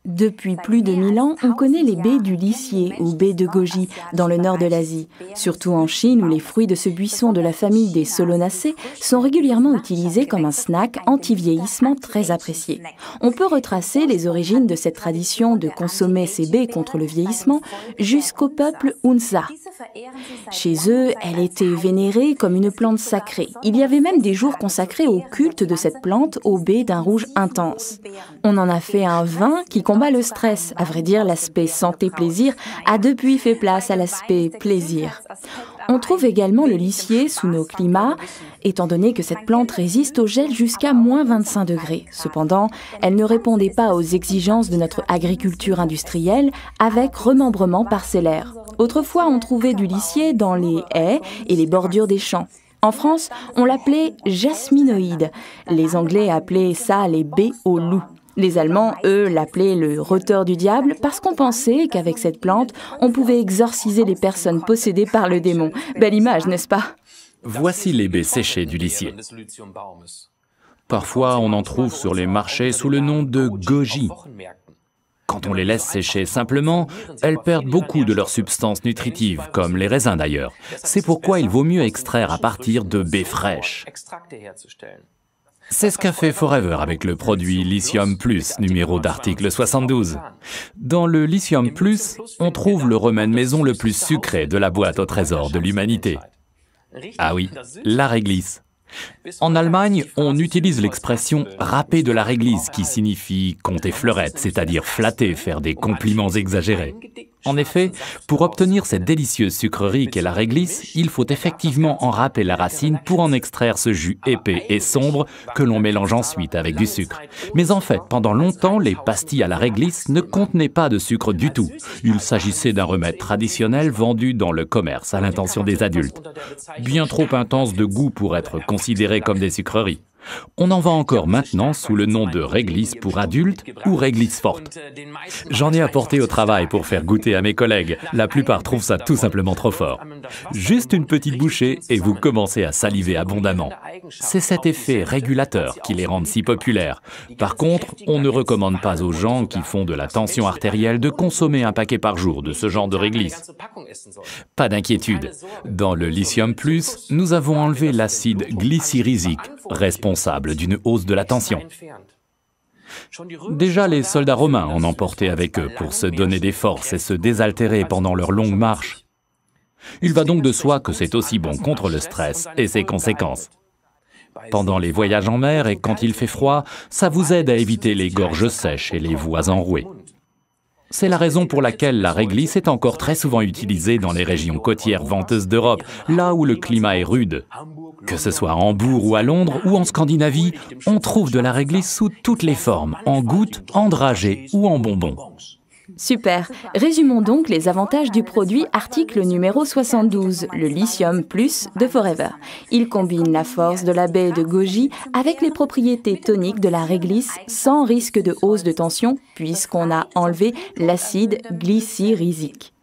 Depuis plus de 1000 ans, on connaît les baies du lisier ou baies de goji dans le nord de l'Asie, surtout en Chine où les fruits de ce buisson de la famille des Solanacées sont régulièrement utilisés comme un snack anti-vieillissement très apprécié. On peut retracer les origines de cette tradition de consommer ces baies contre le vieillissement jusqu'au peuple Hunza. Chez eux, elle était vénérée comme une plante sacrée. Il y avait même des jours consacrés au culte de cette plante aux baies d'un rouge intense. On en a fait un vin qui combat le stress. À vrai dire, l'aspect santé-plaisir a depuis fait place à l'aspect plaisir. On trouve également le lisier sous nos climats, étant donné que cette plante résiste au gel jusqu'à moins 25 degrés. Cependant, elle ne répondait pas aux exigences de notre agriculture industrielle avec remembrement parcellaire. Autrefois, on trouvait du lisier dans les haies et les bordures des champs. En France, on l'appelait jasminoïde. Les Anglais appelaient ça les baies au loup. Les Allemands, eux, l'appelaient le roteur du diable parce qu'on pensait qu'avec cette plante, on pouvait exorciser les personnes possédées par le démon. Belle image, n'est-ce pas? Voici les baies séchées du lisier. Parfois, on en trouve sur les marchés sous le nom de goji. Quand on les laisse sécher simplement, elles perdent beaucoup de leurs substances nutritives, comme les raisins d'ailleurs. C'est pourquoi il vaut mieux extraire à partir de baies fraîches. C'est ce qu'a fait Forever avec le produit Lithium Plus, numéro d'article 72. Dans le Lithium Plus, on trouve le remède maison le plus sucré de la boîte au trésor de l'humanité. Ah oui, la réglisse. En Allemagne, on utilise l'expression « râper de la réglisse » qui signifie compter fleurette, c'est-à-dire flatter, faire des compliments exagérés. En effet, pour obtenir cette délicieuse sucrerie qu'est la réglisse, il faut effectivement en râper la racine pour en extraire ce jus épais et sombre que l'on mélange ensuite avec du sucre. Mais en fait, pendant longtemps, les pastilles à la réglisse ne contenaient pas de sucre du tout. Il s'agissait d'un remède traditionnel vendu dans le commerce à l'intention des adultes. Bien trop intense de goût pour être considéré comme des sucreries. On en vend encore maintenant sous le nom de réglisse pour adultes ou réglisse forte. J'en ai apporté au travail pour faire goûter à mes collègues. La plupart trouvent ça tout simplement trop fort. Juste une petite bouchée et vous commencez à saliver abondamment. C'est cet effet régulateur qui les rend si populaires. Par contre, on ne recommande pas aux gens qui font de la tension artérielle de consommer un paquet par jour de ce genre de réglisse. Pas d'inquiétude. Dans le Lithium Plus, nous avons enlevé l'acide glycyrrhésique, responsable d'une hausse de la tension. Déjà, les soldats romains en emportaient avec eux pour se donner des forces et se désaltérer pendant leur longue marche. Il va donc de soi que c'est aussi bon contre le stress et ses conséquences. Pendant les voyages en mer et quand il fait froid, ça vous aide à éviter les gorges sèches et les voies enrouées. C'est la raison pour laquelle la réglisse est encore très souvent utilisée dans les régions côtières venteuses d'Europe, là où le climat est rude. Que ce soit à Hambourg ou à Londres ou en Scandinavie, on trouve de la réglisse sous toutes les formes, en gouttes, en dragées ou en bonbons. Super. Résumons donc les avantages du produit article numéro 72, le Lithium Plus de Forever. Il combine la force de la baie de goji avec les propriétés toniques de la réglisse sans risque de hausse de tension puisqu'on a enlevé l'acide glycyrrhésique.